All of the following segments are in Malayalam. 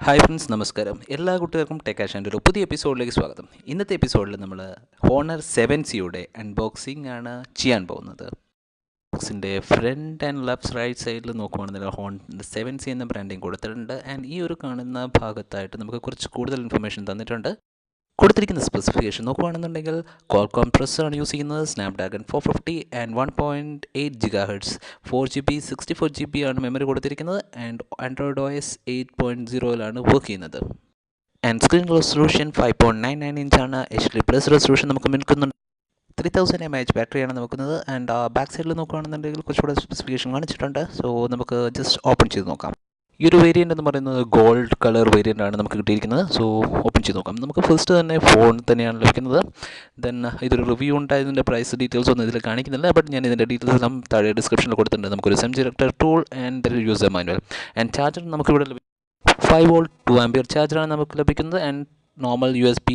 ഹായ് ഫ്രണ്ട്സ്, നമസ്കാരം. എല്ലാ കുട്ടികൾക്കും ടെക് ആഷാൻ്റെ ഒരു പുതിയ എപ്പിസോഡിലേക്ക് സ്വാഗതം. ഇന്നത്തെ എപ്പിസോഡിൽ നമ്മൾ ഹോണർ 7Cയുടെ അൺബോക്സിംഗ് ആണ് ചെയ്യാൻ പോകുന്നത്. ബോക്സിൻ്റെ ഫ്രണ്ട് ആൻഡ് ലെഫ്റ്റ് റൈറ്റ് സൈഡിൽ നോക്കുകയാണെന്നുണ്ടെങ്കിൽ ഹോണർ 7C എന്ന ബ്രാൻഡിങ് കൊടുത്തിട്ടുണ്ട്. ആൻഡ് ഈ ഒരു കാണുന്ന ഭാഗത്തായിട്ട് നമുക്ക് കുറച്ച് കൂടുതൽ ഇൻഫർമേഷൻ തന്നിട്ടുണ്ട്. കൊടുത്തിരിക്കുന്ന സ്പെസിഫിക്കേഷൻ നോക്കുകയാണെന്നുണ്ടെങ്കിൽ Qualcomm പ്രോസസ്സറാണ് യൂസ് ചെയ്യുന്നത്. Snapdragon 450 and 1.8 GHz 4GB 64GB ആണ് മെമ്മറി കൊടുത്തിരിക്കുന്നത്. ആൻഡ് ആൻഡ്രോയിഡ് OS 8.0ലാണ് വർക്ക് ചെയ്യുന്നത്. ആൻഡ് സ്ക്രീൻ റെസൊല്യൂഷൻ 5.99 ഇഞ്ചാണ്. HD+ റെസൊല്യൂഷൻ നമുക്ക് നിൽക്കുന്നുണ്ട്. 3000 mAh ബാറ്ററിയാണ് നോക്കുന്നത്. ആൻഡ് ബാക്ക് സൈഡിൽ നോക്കുകയാണെന്നുണ്ടെങ്കിൽ കുറച്ചുകൂടെ സ്പെസിഫിക്കേഷൻ കാണിച്ചിട്ടുണ്ട്. സോ നമുക്ക് ജസ്റ്റ് ഓപ്പൺ ചെയ്ത് നോക്കാം. ഈ ഒരു വേരിയൻ്റ് എന്ന് പറയുന്നത് ഗോൾഡ് കളർ വേരിയൻ്റ് ആണ് നമുക്ക് കിട്ടിയിരിക്കുന്നത്. സോ ഓപ്പൺ ചെയ്ത് നോക്കാം. നമുക്ക് ഫസ്റ്റ് തന്നെ ഫോൺ തന്നെയാണ് ലഭിക്കുന്നത്. ദെൻ ഇതൊരു റിവ്യൂ ഉണ്ടായതിൻ്റെ പ്രൈസ് ഡീറ്റെയിൽസ് ഒന്നും ഇതിൽ കാണിക്കുന്നില്ല. ബട്ട് ഞാൻ ഇതിൻ്റെ ഡീറ്റെയിൽസ് എല്ലാം താഴെ ഡിസ്ക്രിപ്ഷനിൽ കൊടുത്തിട്ടുണ്ട്. നമുക്കൊരു SIM ejector tool and user manual and charger നമുക്കിവിടെ 5V 2A ചാർജറാണ് നമുക്ക് ലഭിക്കുന്നത്. ആൻഡ് നോർമൽ USB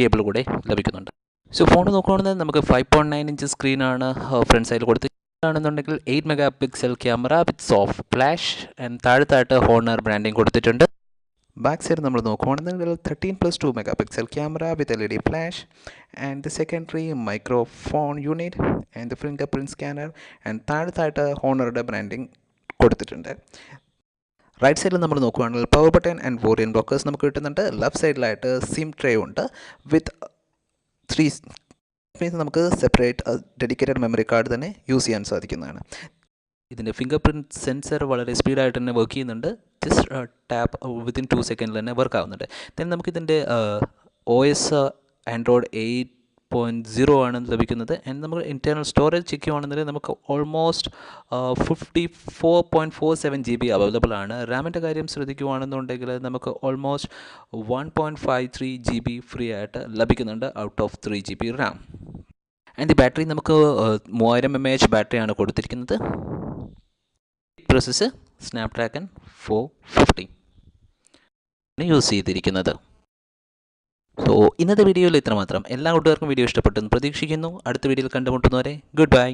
കേബിൾ കൂടെ ലഭിക്കുന്നുണ്ട്. സോ ഫോൺ നോക്കുകയാണെങ്കിൽ നമുക്ക് 5.9 ഇഞ്ച് സ്ക്രീനാണ് ഫ്രണ്ട് സൈഡിൽ കൊടുത്ത് ആണെന്നുണ്ടെങ്കിൽ 8 MP camera with soft flash and താഴത്തായിട്ട് ഹോണർ ബ്രാൻഡിങ് കൊടുത്തിട്ടുണ്ട്. ബാക്ക് സൈഡ് നമ്മൾ നോക്കുകയാണെന്നുണ്ടെങ്കിൽ 13+2 MP camera with LED flash and secondary microphone unit and finger print scanner and താഴത്തായിട്ട് ഹോണറുടെ ബ്രാൻഡിങ് കൊടുത്തിട്ടുണ്ട്. റൈറ്റ് സൈഡിൽ നമ്മൾ നോക്കുകയാണെങ്കിൽ പവർ ബട്ടൺ ആൻഡ് വോറിയൻ ബ്ലോക്കേഴ്സ് നമുക്ക് കിട്ടുന്നുണ്ട്. ലെഫ്റ്റ് സൈഡിലായിട്ട് സിം ട്രേ ഉണ്ട് വിത്ത് 3 മീൻസ് നമുക്ക് സെപ്പറേറ്റ് ഡെഡിക്കേറ്റഡ് മെമ്മറി കാർഡ് തന്നെ യൂസ് ചെയ്യാൻ സാധിക്കുന്നതാണ്. ഇതിൻ്റെ ഫിംഗർ പ്രിൻറ്റ് സെൻസർ വളരെ സ്പീഡായിട്ട് തന്നെ വർക്ക് ചെയ്യുന്നുണ്ട്. ജസ്റ്റ് ടാപ്പ് വിത്തിൻ 2 സെക്കൻഡിൽ തന്നെ വർക്ക് ആവുന്നുണ്ട്. ദെൻ നമുക്കിതിൻ്റെ OS ആൻഡ്രോയിഡ് 8.0 ആണ് ലഭിക്കുന്നത്. ആൻഡ് നമുക്ക് ഇൻറ്റേർണൽ സ്റ്റോറേജ് ചെക്ക് ചെയ്യുകയാണെന്നുണ്ടെങ്കിൽ നമുക്ക് ഓൾമോസ്റ്റ് 54.47 GB അവൈലബിൾ ആണ്. റാമിൻ്റെ കാര്യം ശ്രദ്ധിക്കുകയാണെന്നുണ്ടെങ്കിൽ നമുക്ക് ഓൾമോസ്റ്റ് 1.53 GB ഫ്രീ ആയിട്ട് ലഭിക്കുന്നുണ്ട് out of 3 GB Ram. And ഈ ബാറ്ററി നമുക്ക് 3000 mAh ബാറ്ററിയാണ് കൊടുത്തിരിക്കുന്നത്. പ്രോസസ്സ് സ്നാപ്ഡ്രാഗൺ 450 യൂസ് ചെയ്തിരിക്കുന്നത്. സോ ഇന്നത്തെ വീഡിയോയിൽ ഇത്രമാത്രം. എല്ലാ കൂട്ടുകാർക്കും വീഡിയോ ഇഷ്ടപ്പെട്ടെന്ന് പ്രതീക്ഷിക്കുന്നു. അടുത്ത വീഡിയോയിൽ കണ്ടുമുട്ടുന്നവരെ ഗുഡ് ബൈ.